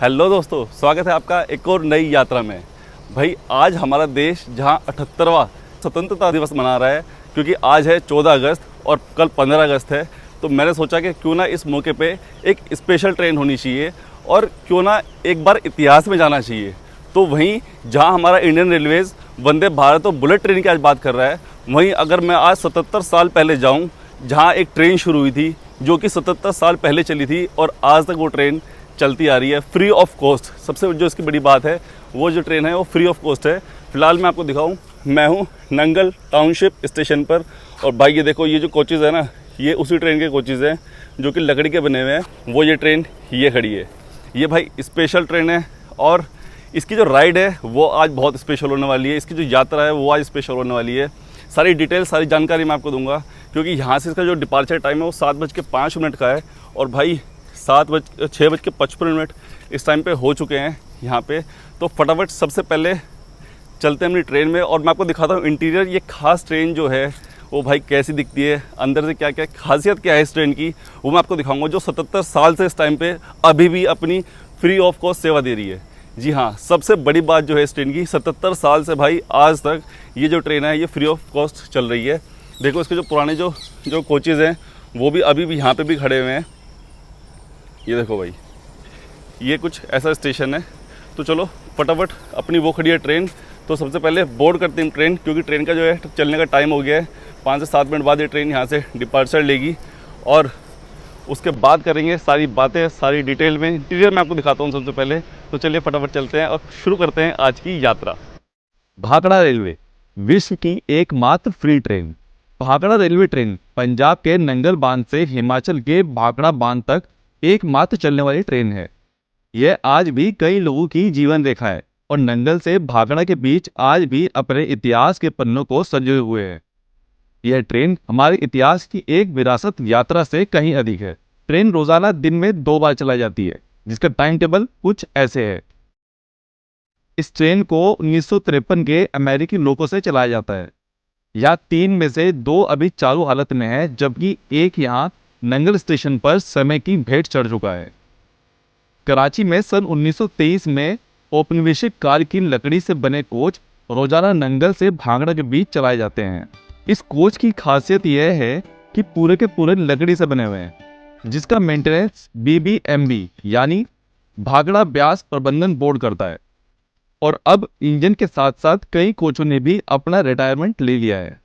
Hello दोस्तों, स्वागत है आपका एक और नई यात्रा में। भाई आज हमारा देश जहां 78वां स्वतंत्रता दिवस मना रहा है, क्योंकि आज है 14 अगस्त और कल 15 अगस्त है, तो मैंने सोचा कि क्यों ना इस मौके पे एक स्पेशल ट्रेन होनी चाहिए और क्यों ना एक बार इतिहास में जाना चाहिए। तो वहीं जहां हमारा इंडियन रेलवेज़ वंदे भारत और बुलेट ट्रेन की आज बात कर रहा है, वहीं अगर मैं आज 77 साल पहले जाऊँ, जहाँ एक ट्रेन शुरू हुई थी जो कि 77 साल पहले चली थी और आज तक वो ट्रेन चलती आ रही है फ्री ऑफ कॉस्ट। सबसे जो इसकी बड़ी बात है, वो जो ट्रेन है वो फ्री ऑफ कॉस्ट है। फ़िलहाल मैं आपको दिखाऊं, मैं हूं नंगल टाउनशिप स्टेशन पर। और भाई ये देखो, ये जो कोचेज़ है ना, ये उसी ट्रेन के कोचेज़ हैं जो कि लकड़ी के बने हुए हैं। वो ये ट्रेन ये खड़ी है, ये भाई स्पेशल ट्रेन है और इसकी जो राइड है वो आज बहुत स्पेशल होने वाली है। इसकी जो यात्रा है वो आज स्पेशल होने वाली है। सारी डिटेल, सारी जानकारी मैं आपको दूंगा, क्योंकि यहाँ से इसका जो डिपार्चर टाइम है वो 7:05 का है और भाई 6:55 इस टाइम पे हो चुके हैं यहाँ पे। तो फटाफट सबसे पहले चलते हैं अपनी ट्रेन में और मैं आपको दिखाता हूँ इंटीरियर। ये खास ट्रेन जो है वो भाई कैसी दिखती है, अंदर से क्या क्या खासियत क्या है इस ट्रेन की, वो मैं आपको दिखाऊंगा, जो 77 साल से इस टाइम पे अभी भी अपनी फ्री ऑफ कॉस्ट सेवा दे रही है। जी हाँ, सबसे बड़ी बात जो है इस ट्रेन की, 77 साल से भाई आज तक ये जो ट्रेन है ये फ्री ऑफ कॉस्ट चल रही है। देखो इसके जो पुराने जो कोचेज़ हैं वो भी अभी भी यहाँ पे भी खड़े हुए हैं। ये देखो भाई, ये कुछ ऐसा स्टेशन है। तो चलो फटाफट, अपनी वो खड़ी है ट्रेन, तो सबसे पहले बोर्ड करते हैं ट्रेन, क्योंकि ट्रेन का जो है चलने का टाइम हो गया है। 5 से 7 मिनट बाद ये ट्रेन यहाँ से डिपार्चर लेगी और उसके बाद करेंगे सारी बातें, सारी डिटेल में। इंटीरियर मैं आपको दिखाता हूँ सबसे पहले। तो चलिए फटाफट चलते हैं और शुरू करते हैं आज की यात्रा। भाखड़ा रेलवे, विश्व की एकमात्र free train. Bhakra railway train Punjab के नंगल बांध से हिमाचल के भाखड़ा बांध तक एकमात्र चलने वाली ट्रेन है। यह आज भी कई लोगों की जीवन रेखा है और नंगल से भाखड़ा के बीच आज भी अपने इतिहास के पन्नों को सजे हुए है। यह ट्रेन हमारे इतिहास की एक विरासत यात्रा से कहीं अधिक है। ट्रेन रोजाना दिन में 2 बार चलाई जाती है, जिसका टाइम टेबल कुछ ऐसे है। इस ट्रेन को 1953 के अमेरिकी लोगों से चलाया जाता है। यहाँ 3 में से 2 अभी चालू हालत में है, जबकि एक यहाँ नंगल स्टेशन पर समय की भेंट चढ़ चुका है। कराची में सन 1923 में औपनिवेशिक काल की लकड़ी से बने कोच रोजाना नंगल से भाखड़ा के बीच चलाए जाते हैं। इस कोच की खासियत यह है कि पूरे के पूरे लकड़ी से बने हुए हैं, जिसका मेंटेनेंस BBMB यानी भाखड़ा ब्यास प्रबंधन बोर्ड करता है। और अब इंजन के साथ साथ कई कोचों ने भी अपना रिटायरमेंट ले लिया है।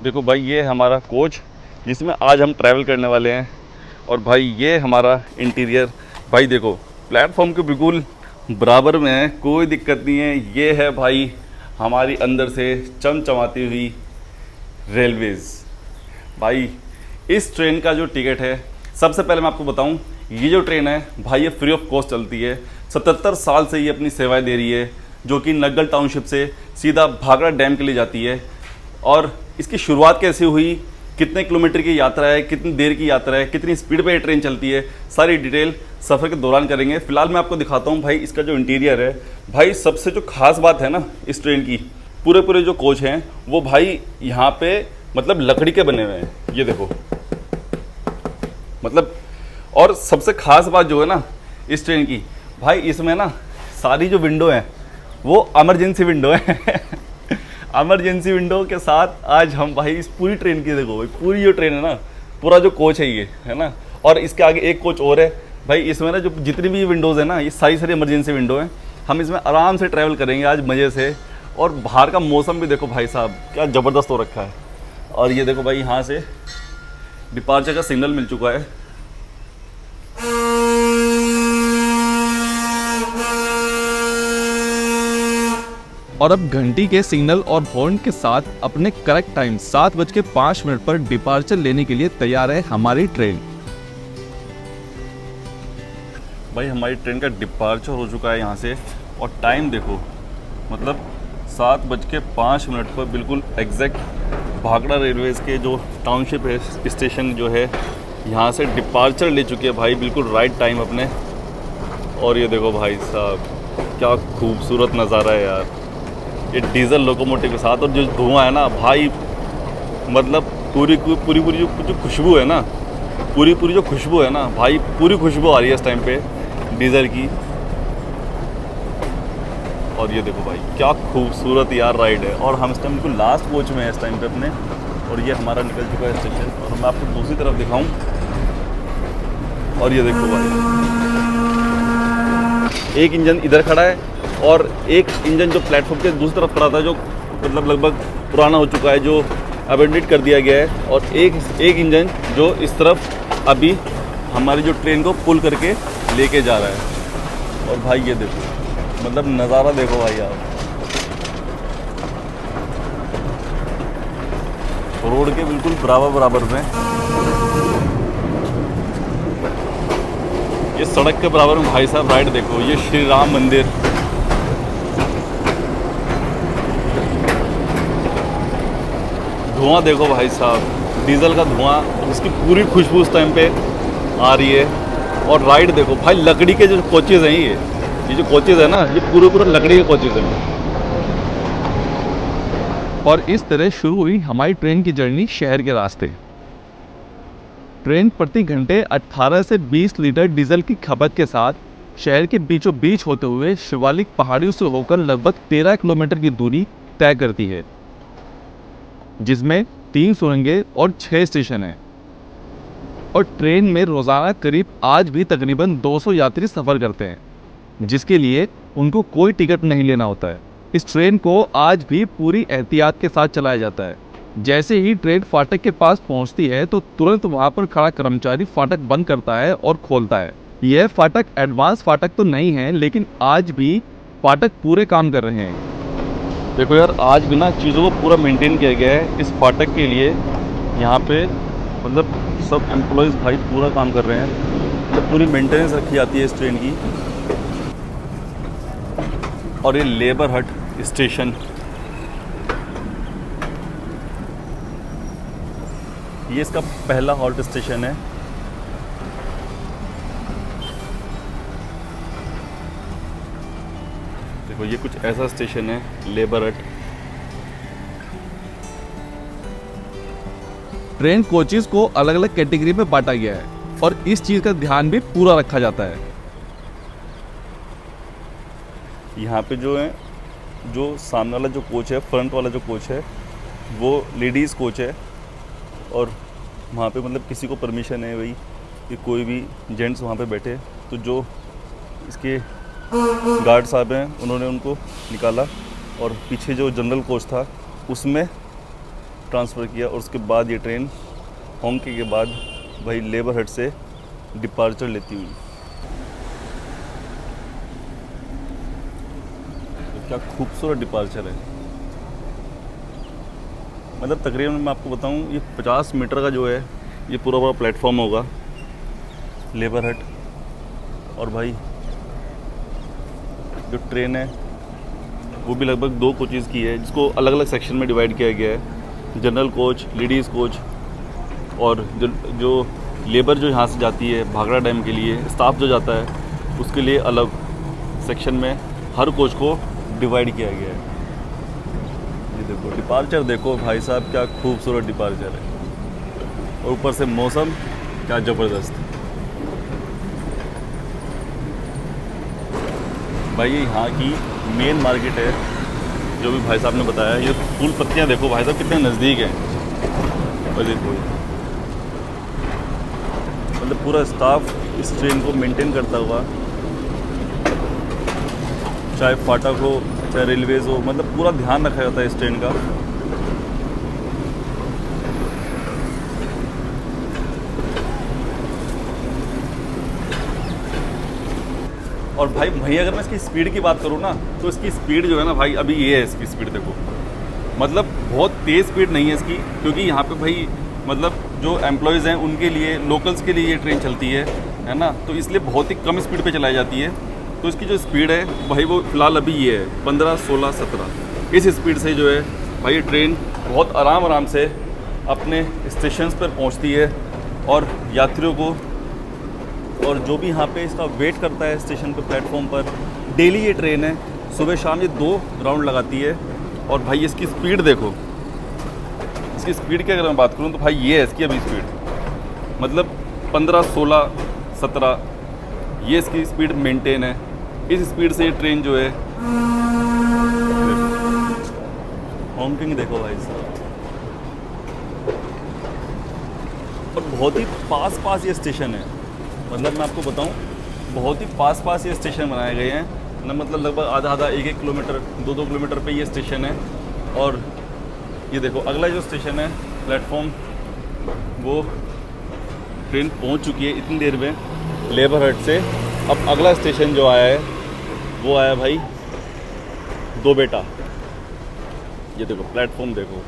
देखो भाई, ये हमारा कोच जिसमें आज हम ट्रैवल करने वाले हैं। और भाई ये हमारा इंटीरियर, भाई देखो प्लेटफॉर्म के बिल्कुल बराबर में है, कोई दिक्कत नहीं है। ये है भाई हमारी अंदर से चमचमाती हुई रेलवेज़। भाई इस ट्रेन का जो टिकट है, सबसे पहले मैं आपको बताऊं, ये जो ट्रेन है भाई ये फ्री ऑफ कॉस्ट चलती है। 77 साल से ये अपनी सेवाएं दे रही है, जो कि नंगल टाउनशिप से सीधा भाखड़ा डैम के लिए जाती है। और इसकी शुरुआत कैसे हुई, कितने किलोमीटर की यात्रा है, कितनी देर की यात्रा है, कितनी स्पीड पे ये ट्रेन चलती है, सारी डिटेल सफ़र के दौरान करेंगे। फिलहाल मैं आपको दिखाता हूँ भाई इसका जो इंटीरियर है। भाई सबसे जो खास बात है ना इस ट्रेन की, पूरे जो कोच हैं वो भाई यहाँ पे मतलब लकड़ी के बने हुए हैं। ये देखो मतलब, और सबसे खास बात जो है ना इस ट्रेन की, भाई इसमें ना सारी जो विंडो हैं वो इमरजेंसी विंडो है। इमरजेंसी विंडो के साथ आज हम भाई इस पूरी ट्रेन की, देखो भाई पूरी जो ट्रेन है ना, पूरा जो कोच है ये है ना, और इसके आगे एक कोच और है भाई। इसमें ना जो जितनी भी विंडोज़ है ना, ये सारी इमरजेंसी विंडो हैं। हम इसमें आराम से ट्रैवल करेंगे आज मज़े से। और बाहर का मौसम भी देखो भाई साहब क्या ज़बरदस्त हो रखा है। और ये देखो भाई यहाँ से डिपार्चर का सिग्नल मिल चुका है। और अब घंटी के सिग्नल और हॉर्न के साथ अपने करेक्ट टाइम 7:05 पर डिपार्चर लेने के लिए तैयार है हमारी ट्रेन। भाई हमारी ट्रेन का डिपार्चर हो चुका है यहाँ से, और टाइम देखो मतलब 7:05 पर बिल्कुल एग्जैक्ट भाखड़ा रेलवेज़ के जो टाउनशिप है स्टेशन जो है, यहाँ से डिपार्चर ले चुके हैं भाई बिल्कुल राइट टाइम अपने। और ये देखो भाई साहब क्या खूबसूरत नज़ारा है यार, ये डीजल लोकोमोटिव के साथ। और जो धुआं है ना भाई, मतलब पूरी जो खुशबू है ना, पूरी पूरी जो खुशबू है ना भाई, पूरी खुशबू आ रही है इस टाइम पे डीजल की। और ये देखो भाई क्या खूबसूरत यार राइड है। और हम इस टाइम बिल्कुल लास्ट कोच में है इस टाइम पे अपने, और ये हमारा निकल चुका है स्टेशन। और मैं आपको दूसरी तरफ दिखाऊं, और ये देखो भाई एक इंजन इधर खड़ा है और एक इंजन जो प्लेटफॉर्म के दूसरी तरफ खड़ा था, जो मतलब लगभग पुराना हो चुका है, जो अबेंडेड कर दिया गया है। और एक इंजन जो इस तरफ अभी हमारी जो ट्रेन को पुल करके लेके जा रहा है। और भाई ये देखो, मतलब नज़ारा देखो भाई आप, रोड के बिल्कुल बराबर में, ये सड़क के बराबर में भाई साहब राइड देखो। ये श्री राम मंदिर, धुआं देखो भाई साहब, डीजल का धुआं, इसकी पूरी खुशबू उस टाइम पे आ रही है। और राइड देखो भाई, लकड़ी के जो कोचेज़ हैं, ये जो कोचेज़ है ना, ये पूरे लकड़ी के कोचेज़ हैं। और इस तरह शुरू हुई हमारी ट्रेन की जर्नी शहर के रास्ते। ट्रेन प्रति घंटे 18 से 20 लीटर डीजल की खपत के साथ शहर के बीचों बीच होते हुए शिवालिक पहाड़ियों से होकर लगभग 13 किलोमीटर की दूरी तय करती है, जिसमें 3 सुरंगें और 6 स्टेशन हैं। और ट्रेन में रोज़ाना करीब आज भी तकरीबन 200 यात्री सफ़र करते हैं, जिसके लिए उनको कोई टिकट नहीं लेना होता है। इस ट्रेन को आज भी पूरी एहतियात के साथ चलाया जाता है। जैसे ही ट्रेन फाटक के पास पहुंचती है तो तुरंत वहां पर खड़ा कर्मचारी फाटक बंद करता है और खोलता है। यह फाटक एडवांस फाटक तो नहीं है, लेकिन आज भी फाटक पूरे काम कर रहे हैं। देखो यार, आज भी ना चीज़ों को पूरा मेंटेन किया गया है इस फाटक के लिए। यहाँ पे मतलब सब एम्प्लॉयज़ भाई पूरा काम कर रहे हैं, तो पूरी मेंटेनेंस रखी जाती है इस ट्रेन की। और ये लेबर हट स्टेशन, ये इसका पहला हॉल्ट स्टेशन है। देखो ये कुछ ऐसा स्टेशन है, लेबर हट। ट्रेन कोचेस को अलग अलग कैटेगरी में बांटा गया है और इस चीज़ का ध्यान भी पूरा रखा जाता है। यहाँ पे जो है, जो सामने वाला जो कोच है, फ्रंट वाला जो कोच है, वो लेडीज़ कोच है। और वहाँ पे मतलब किसी को परमिशन है भाई कि कोई भी जेंट्स वहाँ पे बैठे, तो जो इसके गार्ड साहब हैं उन्होंने उनको निकाला और पीछे जो जनरल कोच था उसमें ट्रांसफ़र किया। और उसके बाद ये ट्रेन होंके के बाद भाई लेबर हट से डिपार्चर लेती हुई। तो क्या खूबसूरत डिपार्चर है, मतलब तकरीबन मैं आपको बताऊं, ये 50 मीटर का जो है ये पूरा प्लेटफॉर्म होगा लेबर हट। और भाई जो ट्रेन है वो भी लगभग 2 कोचेज़ की है, जिसको अलग अलग सेक्शन में डिवाइड किया गया है। जनरल कोच, लेडीज़ कोच, और जो लेबर जो यहाँ से जाती है भाखड़ा डैम के लिए, स्टाफ जो जाता है उसके लिए अलग सेक्शन में हर कोच को डिवाइड किया गया है। ये देखो डिपार्चर देखो भाई साहब, क्या खूबसूरत डिपार्चर है। और ऊपर से मौसम क्या ज़बरदस्त। भाई ये यहाँ की मेन मार्केट है, जो भी भाई साहब ने बताया। ये फूल पत्तियाँ देखो भाई साहब कितने नज़दीक हैं। और देखो मतलब पूरा स्टाफ इस ट्रेन को मेंटेन करता हुआ, चाहे फाटक हो चाहे रेलवेज़ हो, मतलब पूरा ध्यान रखा जाता है इस ट्रेन का। और भाई अगर मैं इसकी स्पीड की बात करूँ ना, तो इसकी स्पीड जो है ना भाई, अभी ये है इसकी स्पीड देखो, मतलब बहुत तेज़ स्पीड नहीं है इसकी, क्योंकि यहाँ पे भाई मतलब जो एम्प्लॉयज़ हैं उनके लिए, लोकल्स के लिए ये ट्रेन चलती है ना, तो इसलिए बहुत ही कम स्पीड पे चलाई जाती है। तो इसकी जो स्पीड है भाई वो फ़िलहाल अभी ये है 15, 16, 17, इस स्पीड से जो है भाई ये ट्रेन बहुत आराम से अपने स्टेशन पर पहुँचती है। और यात्रियों को, और जो भी यहाँ पे इसका वेट करता है स्टेशन पे, प्लेटफॉर्म पर, डेली ये ट्रेन है सुबह शाम ये 2 राउंड लगाती है। और भाई इसकी स्पीड देखो, इसकी स्पीड की अगर मैं बात करूँ तो भाई ये है इसकी अभी स्पीड, मतलब 15, 16, 17 ये इसकी स्पीड मेंटेन है। इस स्पीड से ये ट्रेन जो है, हॉकिंग देखो भाई साहब, और बहुत ही पास पास ये स्टेशन है। मतलब मैं आपको बताऊं, बहुत ही पास पास ये स्टेशन बनाए गए हैं ना, मतलब लगभग आधा आधा 1-1 किलोमीटर 2-2 किलोमीटर पे ये स्टेशन है। और ये देखो अगला जो स्टेशन है प्लेटफॉर्म, वो ट्रेन पहुंच चुकी है इतनी देर में लेबर हट से। अब अगला स्टेशन जो आया है वो आया भाई दो बेटा। ये देखो प्लेटफॉर्म देखो,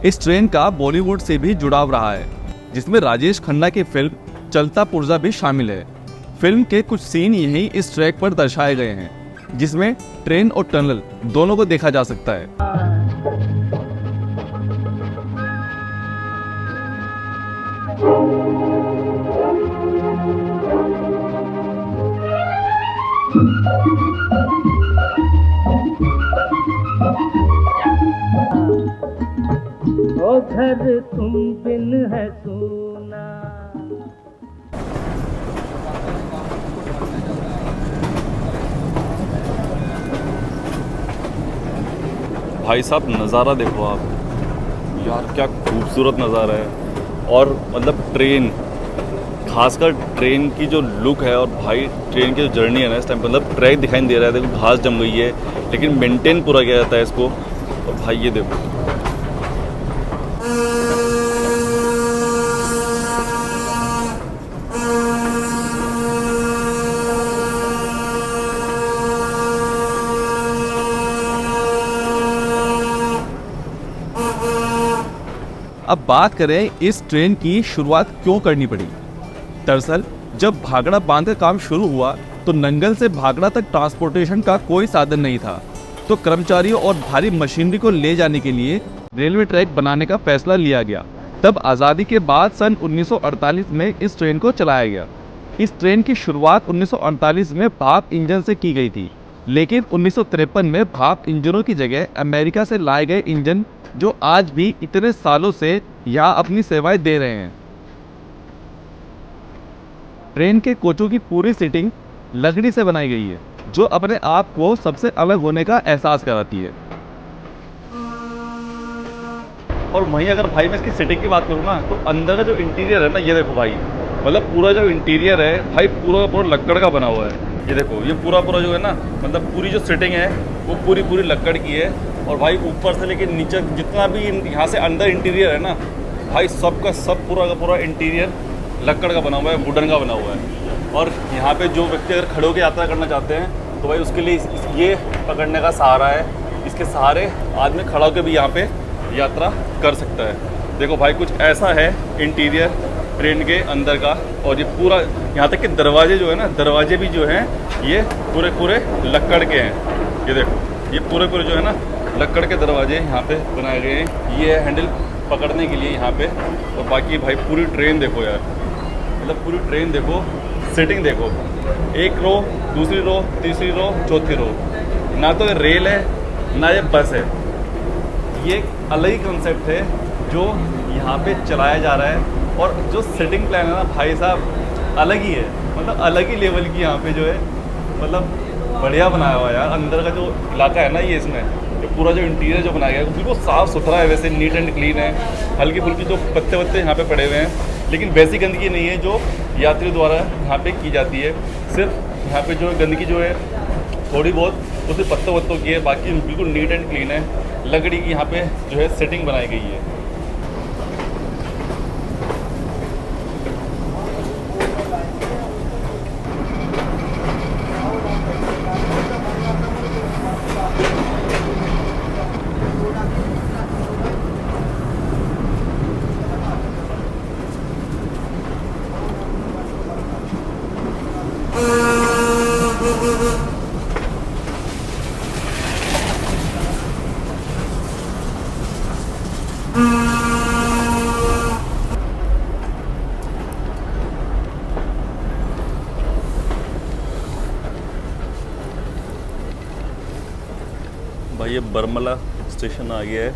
इस ट्रेन का बॉलीवुड से भी जुड़ाव रहा है, जिसमें राजेश खन्ना की फिल्म चलता पुर्जा भी शामिल है। फिल्म के कुछ सीन यही इस ट्रैक पर दर्शाए गए हैं, जिसमें ट्रेन और टनल दोनों को देखा जा सकता है। ओ घर तुम बिन है सोना। भाई साहब नज़ारा देखो आप यार, क्या खूबसूरत नज़ारा है। और मतलब ट्रेन, खासकर ट्रेन की जो लुक है, और भाई ट्रेन की जो जर्नी है ना, इस टाइम मतलब ट्रैक दिखाई नहीं दे रहा है, देखो घास जम गई है, लेकिन मेंटेन पूरा किया जाता है इसको। और भाई ये देखो, अब बात करें इस ट्रेन की शुरुआत क्यों करनी पड़ी। दरअसल जब भागड़ा बांध का काम शुरू हुआ तो नंगल से भागड़ा तक ट्रांसपोर्टेशन का कोई साधन नहीं था, तो कर्मचारियों और भारी मशीनरी को ले जाने के लिए रेलवे ट्रैक बनाने का फैसला लिया गया। तब आज़ादी के बाद सन 1948 में इस ट्रेन को चलाया गया। इस ट्रेन की शुरुआत 1948 में भाप इंजन से की गई थी, लेकिन 1953 में भाप इंजनों की जगह अमेरिका से लाए गए इंजन, जो आज भी इतने सालों से यहाँ अपनी सेवाएं दे रहे हैं। ट्रेन के कोचों की पूरी सीटिंग लकड़ी से बनाई गई है, जो अपने आप को सबसे अलग होने का एहसास कराती है। और वहीं अगर भाई मैं इसकी सीटिंग की बात करूँ ना, तो अंदर का जो इंटीरियर है ना, ये देखो भाई, मतलब पूरा जो इंटीरियर है भाई पूरा पूरा लकड़ का बना हुआ है। ये देखो ये पूरा पूरा जो है ना, मतलब पूरी जो सीटिंग है वो पूरी पूरी लकड़ की है। और भाई ऊपर से लेके नीचे जितना भी यहाँ से अंदर इंटीरियर है ना भाई, सबका सब पूरा का पूरा इंटीरियर लकड़ का बना हुआ है, वुडन का बना हुआ है। और यहाँ पे जो व्यक्ति अगर खड़े होकर यात्रा करना चाहते हैं तो भाई उसके लिए ये पकड़ने का सहारा है। इसके सहारे आदमी खड़ा होकर भी यहाँ पे यात्रा कर सकता है। देखो भाई कुछ ऐसा है इंटीरियर ट्रेन के अंदर का। और ये पूरा यहाँ तक के दरवाजे जो है ना, दरवाजे भी जो हैं ये पूरे पूरे लकड़ के हैं। ये देखो ये पूरे पूरे जो है ना लकड़ के दरवाजे यहाँ पे बनाए गए हैं। ये है हैंडल पकड़ने के लिए यहाँ पे। और बाकी भाई पूरी ट्रेन देखो यार, मतलब पूरी ट्रेन देखो, सीटिंग देखो, एक रो, दूसरी रो, तीसरी रो, चौथी रो। ना तो ये रेल है ना ये बस है, ये एक अलग ही कंसेप्ट है जो यहाँ पे चलाया जा रहा है। और जो सीटिंग प्लान है ना भाई साहब अलग ही है, मतलब अलग ही लेवल की यहाँ पे जो है, मतलब बढ़िया बनाया हुआ है यार। अंदर का जो इलाका है ना, ये इसमें ये पूरा जो इंटीरियर जो बनाया गया है बिल्कुल साफ़ सुथरा है, वैसे नीट एंड क्लीन है। हल्की फुल्की जो पत्ते वत्ते यहाँ पे पड़े हुए हैं, लेकिन वैसी गंदगी नहीं है जो यात्री द्वारा यहाँ पे की जाती है। सिर्फ यहाँ पे जो गंदगी जो है थोड़ी बहुत उसे पत्तों वत्तों की है, बाकी बिल्कुल नीट एंड क्लीन है। लकड़ी की यहाँ पे जो है सेटिंग बनाई गई है। भाई ये बरमला स्टेशन आ गया है,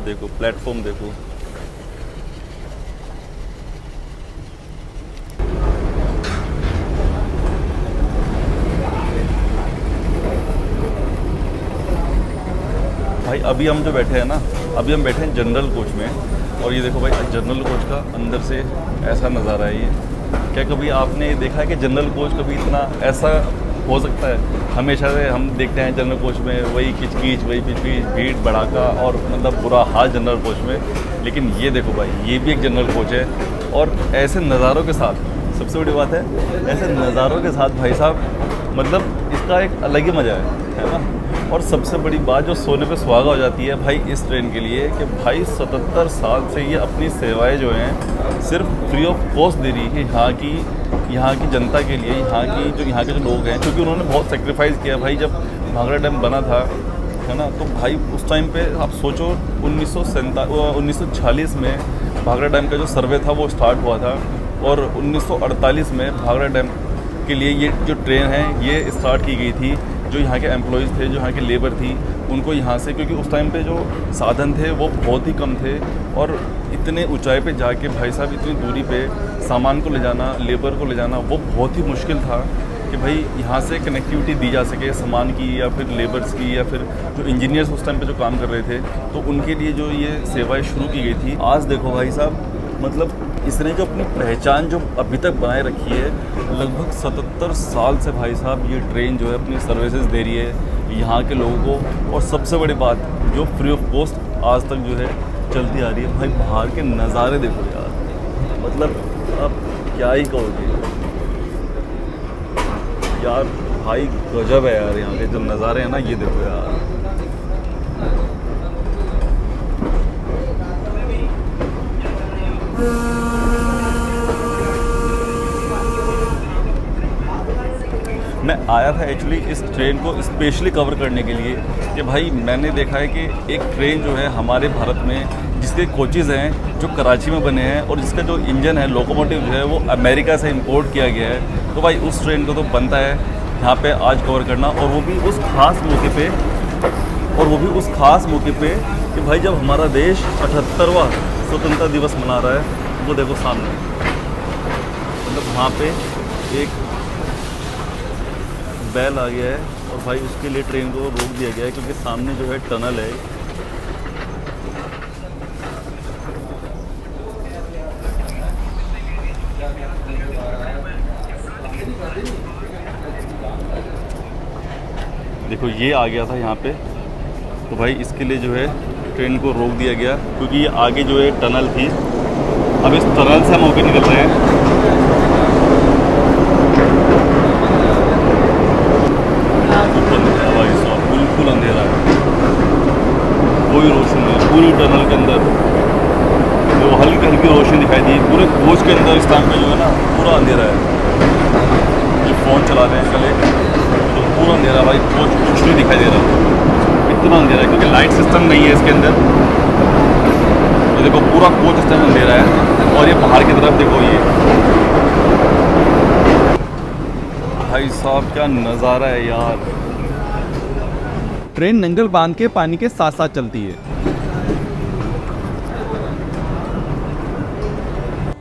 देखो प्लेटफॉर्म देखो। भाई अभी हम जो बैठे हैं ना, अभी हम बैठे हैं जनरल कोच में, और ये देखो भाई जनरल कोच का अंदर से ऐसा नज़ारा है ये। क्या कभी आपने देखा है कि जनरल कोच कभी इतना ऐसा हो सकता है? हमेशा से हम देखते हैं जनरल कोच में वही किचकिच, वही पिचपिच, भीड़ भड़ाका और मतलब बुरा हाल जनरल कोच में। लेकिन ये देखो भाई, ये भी एक जनरल कोच है, और ऐसे नज़ारों के साथ, सबसे बड़ी बात है ऐसे नज़ारों के साथ भाई साहब, मतलब इसका एक अलग ही मज़ा है ना। और सबसे बड़ी बात जो सोने पे सुहागा हो जाती है भाई इस ट्रेन के लिए, कि भाई 77 साल से ये अपनी सेवाएं जो हैं सिर्फ फ्री ऑफ कॉस्ट दे रही है यहाँ की जनता के लिए, यहाँ के जो लोग हैं, क्योंकि उन्होंने बहुत सेक्रीफाइस किया भाई। जब भाखड़ा डैम बना था, है ना, तो भाई उस टाइम पे आप सोचो 1940 में भाखड़ा डैम का जो सर्वे था वो स्टार्ट हुआ था, और 1948 में भाखड़ा डैम के लिए ये जो ट्रेन है ये स्टार्ट की गई थी। जो यहाँ के एम्प्लॉयज़ थे, जो यहाँ की लेबर थी, उनको यहाँ से, क्योंकि उस टाइम पे जो साधन थे वो बहुत ही कम थे, और इतने ऊंचाई पे जाके भाई साहब इतनी दूरी पे सामान को ले जाना, लेबर को ले जाना, वो बहुत ही मुश्किल था कि भाई यहाँ से कनेक्टिविटी दी जा सके सामान की, या फिर लेबर्स की, या फिर जो इंजीनियर्स उस टाइम पे जो काम कर रहे थे, तो उनके लिए जो ये सेवाएं शुरू की गई थी। आज देखो भाई साहब, मतलब इसने जो अपनी पहचान जो अभी तक बनाए रखी है, लगभग 77 साल से भाई साहब ये ट्रेन जो है अपनी सर्विसेज दे रही है यहाँ के लोगों को। और सबसे बड़ी बात, जो फ्री ऑफ कॉस्ट आज तक जो है चलती आ रही है। भाई बाहर के नज़ारे देखो यार, मतलब अब क्या ही कहोगे यार, भाई गजब है यार, यहाँ के जो नज़ारे हैं ना, ये देखो यार। मैं आया था एक्चुअली इस ट्रेन को स्पेशली कवर करने के लिए, कि भाई मैंने देखा है कि एक ट्रेन जो है हमारे भारत में, जिसके कोचेज़ हैं जो कराची में बने हैं, और जिसका जो इंजन है, लोकोमोटिव जो है, वो अमेरिका से इंपोर्ट किया गया है। तो भाई उस ट्रेन को तो बनता है यहाँ पे आज कवर करना, और वो भी उस खास मौके पे, कि भाई जब हमारा देश 78वां स्वतंत्रता दिवस मना रहा है। वो देखो सामने, मतलब वहाँ पे एक बैल आ गया है, और भाई उसके लिए ट्रेन को रोक दिया गया है, क्योंकि सामने जो है टनल है। देखो ये आ गया था यहाँ पे, तो भाई इसके लिए जो है ट्रेन को रोक दिया गया, क्योंकि ये आगे जो है टनल थी। अब इस टनल से हम होकर निकल रहे हैं। बिल्कुल अंधेरा है, कोई रोशनी नहीं पूरी टनल के अंदर। वो हल्की हल्की रोशनी दिखाई दी पूरे कोच के अंदर। इस टाइम पे जो है ना पूरा अंधेरा है। जो फ़ोन चला रहे हैं कल, तो पूरा अंधेरा भाई, कोच कुछ नहीं दिखाई दे रहा, इतना अंधेरा है, क्योंकि लाइट सिस्टम नहीं है इसके अंदर। तो देखो पूरा कोच इस टाइम अंधेरा है, और ये बाहर की तरफ देखो, ये भाई साहब क्या नज़ारा है यार। ट्रेन नंगल बांध के पानी के साथ साथ चलती है।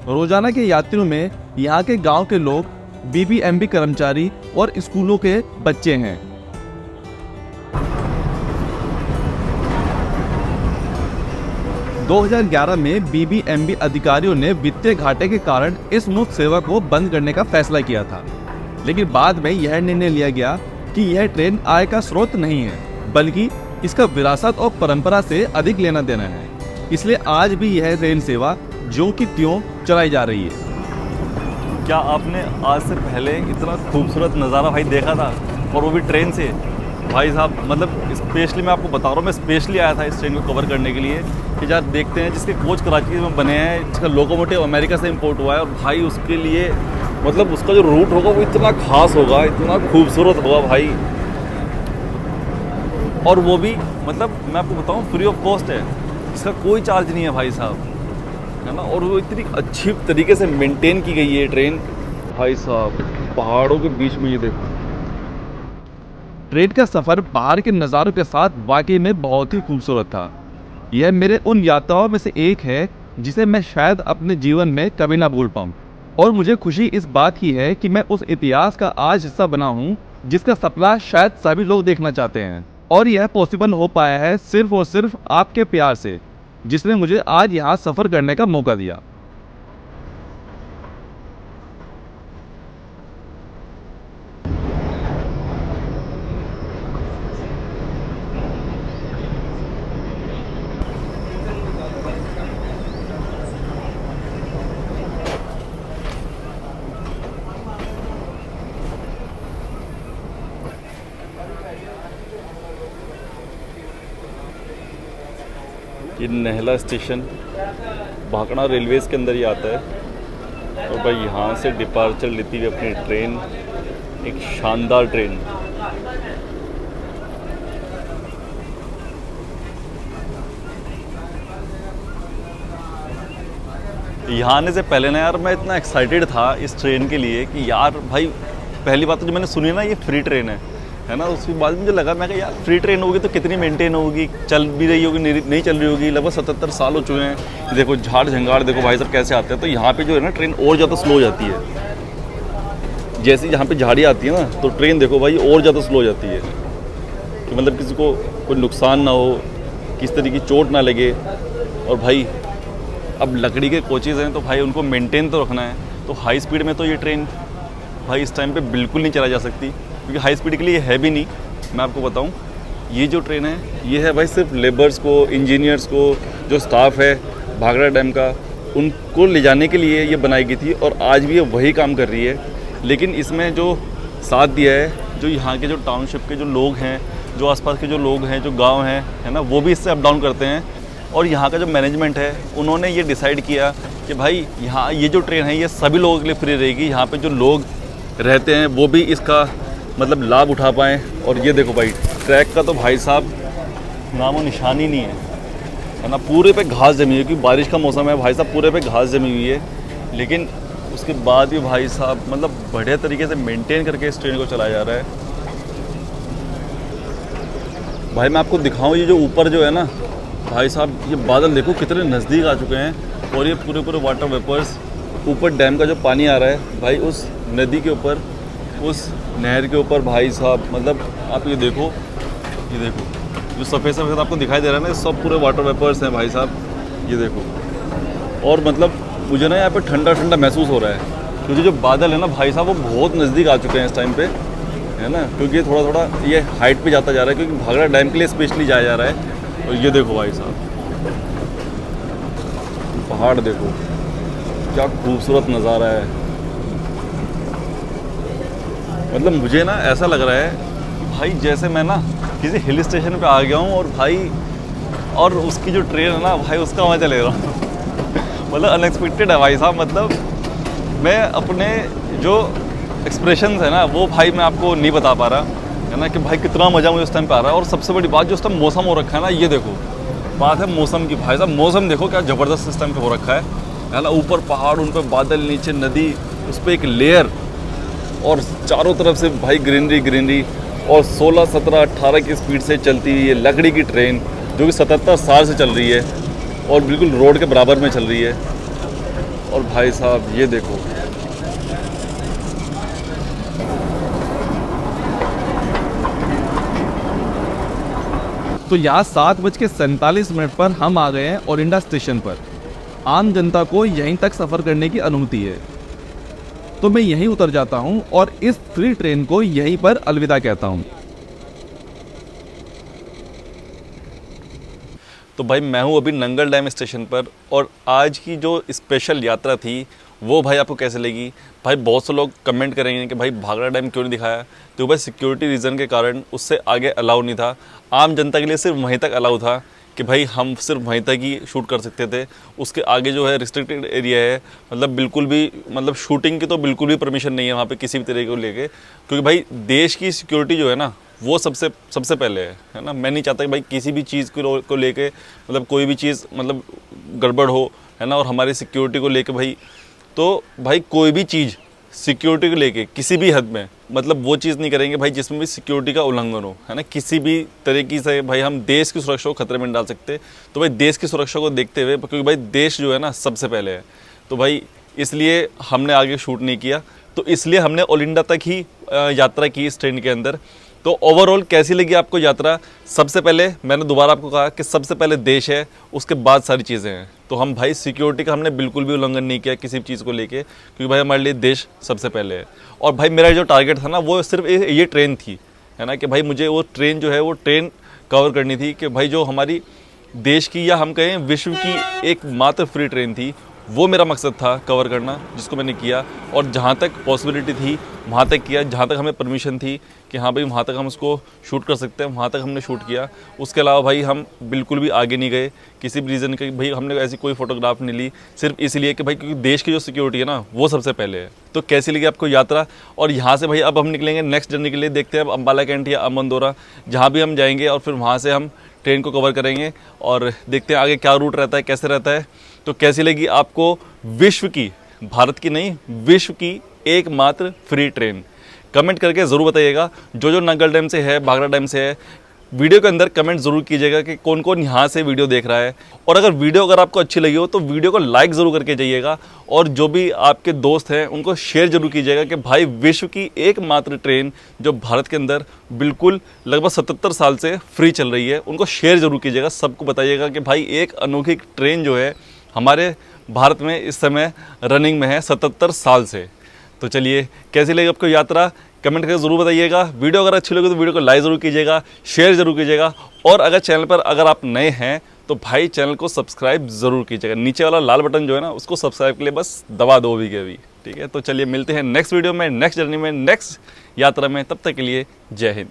रोजाना के यात्रियों में यहाँ के गांव के लोग, बीबीएमबी कर्मचारी और स्कूलों के बच्चे हैं। दो 2011 में बीबीएमबी अधिकारियों ने वित्तीय घाटे के कारण इस मुफ्त सेवा को बंद करने का फैसला किया था, लेकिन बाद में यह निर्णय लिया गया कि यह ट्रेन आय का स्रोत नहीं है, बल्कि इसका विरासत और परंपरा से अधिक लेना देना है। इसलिए आज भी यह रेल सेवा ज्यों की त्यों चलाई जा रही है। क्या आपने आज से पहले इतना खूबसूरत नज़ारा भाई देखा था, और वो भी ट्रेन से? भाई साहब मतलब स्पेशली मैं आपको बता रहा हूँ, मैं स्पेशली आया था इस ट्रेन को कवर करने के लिए, कि जहाँ देखते हैं जिसके कोच कराची में बने हैं, जिसका लोकोमोटिव अमेरिका से इंपोर्ट हुआ है, और भाई उसके लिए मतलब उसका जो रूट होगा वो इतना खास होगा, इतना खूबसूरत होगा भाई। और वो भी मतलब मैं आपको बताऊँ फ्री ऑफ कॉस्ट है, इसका कोई चार्ज नहीं है भाई साहब, है ना। और वो इतनी अच्छी तरीके से मेंटेन की गई है ट्रेन। भाई साहब पहाड़ों के बीच में ये देखो, ट्रेन का सफ़र बाहर के नज़ारों के साथ वाकई में बहुत ही खूबसूरत था। यह मेरे उन यात्राओं में से एक है जिसे मैं शायद अपने जीवन में कभी ना भूल पाऊँ। और मुझे खुशी इस बात की है कि मैं उस इतिहास का आज हिस्सा बना हूँ जिसका सपना शायद सभी लोग देखना चाहते हैं। और यह पॉसिबल हो पाया है सिर्फ और सिर्फ आपके प्यार से, जिसने मुझे आज यहाँ सफ़र करने का मौका दिया। ये नहला स्टेशन भाखड़ा रेलवेज़ के अंदर ही आता है और भाई यहाँ से डिपार्चर लेती हुई अपनी ट्रेन, एक शानदार ट्रेन। यहाँ आने से पहले ना यार मैं इतना एक्साइटेड था इस ट्रेन के लिए कि यार भाई पहली बात तो जो मैंने सुनी ना ये फ्री ट्रेन है ना, उसके बाद मुझे लगा मैं कि यार फ्री ट्रेन होगी तो कितनी मेंटेन होगी, चल भी रही होगी नहीं चल रही होगी। लगभग 77 साल हो चुके हैं। देखो झाड़ झंगाड़ देखो भाई साहब कैसे आते हैं। तो यहाँ पे जो है ना ट्रेन और ज़्यादा स्लो हो जाती है। जैसे यहाँ पे झाड़ी आती है ना तो ट्रेन देखो भाई और ज़्यादा स्लो हो जाती है कि मतलब किसी को कोई नुकसान ना हो, किस तरीके की चोट ना लगे। और भाई अब लकड़ी के कोचेज़ हैं तो भाई उनको मेंटेन तो रखना है। तो हाई स्पीड में तो ये ट्रेन भाई इस टाइम पे बिल्कुल नहीं चला जा सकती, क्योंकि हाई स्पीड के लिए है भी नहीं। मैं आपको बताऊं ये जो ट्रेन है ये है भाई सिर्फ लेबर्स को, इंजीनियर्स को, जो स्टाफ है भाखड़ा डैम का, उनको ले जाने के लिए ये बनाई गई थी और आज भी ये वही काम कर रही है। लेकिन इसमें जो साथ दिया है, जो यहाँ के जो टाउनशिप के जो लोग हैं, जो आसपास के जो लोग हैं, जो गाँव हैं, है ना, वो भी इससे अप डाउन करते हैं। और यहाँ का जो मैनेजमेंट है उन्होंने ये डिसाइड किया कि भाई यहाँ ये जो ट्रेन है ये सभी लोगों के लिए फ्री रहेगी। यहाँ पे जो लोग रहते हैं वो भी इसका मतलब लाभ उठा पाएँ। और ये देखो भाई ट्रैक का तो भाई साहब नामो निशान ही नहीं है ना, पूरे पे घास जमी है क्योंकि बारिश का मौसम है भाई साहब, पूरे पे घास जमी हुई है। लेकिन उसके बाद भी भाई साहब मतलब बढ़िया तरीके से मेंटेन करके इस ट्रेन को चलाया जा रहा है। भाई मैं आपको दिखाऊं ये जो ऊपर जो है ना भाई साहब, ये बादल देखो कितने नज़दीक आ चुके हैं और ये पूरे वाटर वेपर्स ऊपर डैम का जो पानी आ रहा है भाई उस नदी के ऊपर, उस नहर के ऊपर भाई साहब, मतलब आप ये देखो जो सफ़ेद सफ़ेद आपको दिखाई दे रहा है ना, सब पूरे वाटर वेपर्स हैं भाई साहब, ये देखो। और मतलब मुझे ना यहाँ पे ठंडा ठंडा महसूस हो रहा है क्योंकि जो बादल है ना भाई साहब वो बहुत नज़दीक आ चुके हैं इस टाइम पे, है ना, क्योंकि थोड़ा ये हाइट पे जाता जा रहा है क्योंकि भाखड़ा डैम के लिए स्पेशली जाया जा रहा है। और ये देखो भाई साहब पहाड़ देखो क्या खूबसूरत नज़ारा है। मतलब मुझे ना ऐसा लग रहा है कि भाई जैसे मैं ना किसी हिल स्टेशन पे आ गया हूँ और भाई और उसकी जो ट्रेन है ना भाई उसका मजा ले रहा हूँ। मतलब अनएक्सपेक्टेड है भाई साहब। मतलब मैं अपने जो एक्सप्रेशंस है ना वो भाई मैं आपको नहीं बता पा रहा, है ना, कि भाई कितना मज़ा मुझे उस टाइम पे आ रहा है। और सबसे बड़ी बात जो उस टाइम मौसम हो रखा है ना, ये देखो बात है मौसम की भाई साहब, मौसम देखो क्या ज़बरदस्त इस टाइम पे हो रखा है ना। ऊपर पहाड़, उन पर बादल, नीचे नदी, उस पर एक लेयर और चारों तरफ से भाई ग्रीनरी और 16, 17, 18 की स्पीड से चलती हुई ये लकड़ी की ट्रेन जो कि 77 साल से चल रही है और बिल्कुल रोड के बराबर में चल रही है। और भाई साहब ये देखो तो यहाँ 7:47 पर हम आ गए हैं ओरिंडा स्टेशन पर। आम जनता को यहीं तक सफ़र करने की अनुमति है, तो मैं यहीं उतर जाता हूँ और इस फ्री ट्रेन को यहीं पर अलविदा कहता हूँ। तो भाई मैं हूँ अभी नंगल डैम स्टेशन पर और आज की जो स्पेशल यात्रा थी वो भाई आपको कैसे लगी। भाई बहुत से लोग कमेंट करेंगे कि भाई भाखड़ा डैम क्यों नहीं दिखाया, तो भाई सिक्योरिटी रीज़न के कारण उससे आगे अलाउ नहीं था। आम जनता के लिए सिर्फ वहीं तक अलाउ था कि भाई हम सिर्फ वहीं तक ही शूट कर सकते थे। उसके आगे जो है रिस्ट्रिक्टेड एरिया है, मतलब बिल्कुल भी मतलब शूटिंग की तो बिल्कुल भी परमिशन नहीं है वहाँ पे किसी भी तरीके को लेके, क्योंकि भाई देश की सिक्योरिटी जो है ना वो सबसे पहले है ना। मैं नहीं चाहता कि भाई किसी भी चीज़ को लेके मतलब कोई भी चीज़ मतलब गड़बड़ हो, है ना, और हमारी सिक्योरिटी को लेके भाई, तो भाई कोई भी चीज़ सिक्योरिटी को लेके किसी भी हद में, मतलब वो चीज़ नहीं करेंगे भाई जिसमें भी सिक्योरिटी का उल्लंघन हो, है ना। किसी भी तरीके से भाई हम देश की सुरक्षा को खतरे में नहीं डाल सकते। तो भाई देश की सुरक्षा को देखते हुए, क्योंकि भाई देश जो है ना सबसे पहले है, तो भाई इसलिए हमने आगे शूट नहीं किया। तो इसलिए हमने ओलिंडा तक ही यात्रा की इस ट्रेन के अंदर। तो ओवरऑल कैसी लगी आपको यात्रा? सबसे पहले मैंने दोबारा आपको कहा कि सबसे पहले देश है, उसके बाद सारी चीज़ें हैं। तो हम भाई सिक्योरिटी का हमने बिल्कुल भी उल्लंघन नहीं किया किसी भी चीज़ को लेके, क्योंकि भाई हमारे लिए देश सबसे पहले है। और भाई मेरा जो टारगेट था ना वो सिर्फ ये ट्रेन थी, है ना, कि भाई मुझे वो ट्रेन जो है वो ट्रेन कवर करनी थी, कि भाई जो हमारी देश की या हम कहें विश्व की एकमात्र फ्री ट्रेन थी, वो मेरा मकसद था कवर करना, जिसको मैंने किया। और जहाँ तक पॉसिबिलिटी थी वहाँ तक किया, जहाँ तक हमें परमिशन थी कि हाँ भाई वहाँ तक हम उसको शूट कर सकते हैं, वहाँ तक हमने शूट किया। उसके अलावा भाई हम बिल्कुल भी आगे नहीं गए किसी भी रीज़न के, भाई हमने ऐसी कोई फोटोग्राफ नहीं ली, सिर्फ इसलिए कि भाई क्योंकि देश की जो सिक्योरिटी है ना वो सबसे पहले है। तो कैसी लगी आपको यात्रा? और यहाँ से भाई अब हम निकलेंगे नेक्स्ट जर्नी के लिए, देखते हैं अब अम्बाला कैंट या अमनदोरा जहाँ भी हम जाएंगे, और फिर वहाँ से हम ट्रेन को कवर करेंगे और देखते हैं आगे क्या रूट रहता है, कैसे रहता है। तो कैसी लगी आपको विश्व की, भारत की नहीं, विश्व की एकमात्र फ्री ट्रेन? कमेंट करके ज़रूर बताइएगा। जो नंगल डैम से है, भाखड़ा डैम से है, वीडियो के अंदर कमेंट ज़रूर कीजिएगा कि कौन कौन यहाँ से वीडियो देख रहा है। और अगर वीडियो आपको अच्छी लगी हो तो वीडियो को लाइक ज़रूर करके जाइएगा, और जो भी आपके दोस्त हैं उनको शेयर जरूर कीजिएगा कि भाई विश्व की एकमात्र ट्रेन जो भारत के अंदर बिल्कुल लगभग 77 साल से फ्री चल रही है, उनको शेयर जरूर कीजिएगा। सबको बताइएगा कि भाई एक अनोखी ट्रेन जो है हमारे भारत में इस समय रनिंग में है 77 साल से। तो चलिए, कैसी लगी आपको यात्रा? कमेंट करके ज़रूर बताइएगा। वीडियो अगर अच्छी लगी तो वीडियो को लाइक ज़रूर कीजिएगा, शेयर ज़रूर कीजिएगा। और अगर चैनल पर अगर आप नए हैं तो भाई चैनल को सब्सक्राइब ज़रूर कीजिएगा। नीचे वाला लाल बटन जो है ना उसको सब्सक्राइब के लिए बस दबा दो अभी के अभी, ठीक है। तो चलिए मिलते हैं नेक्स्ट वीडियो में, नेक्स्ट जर्नी में, नेक्स्ट यात्रा में। तब तक के लिए जय हिंद।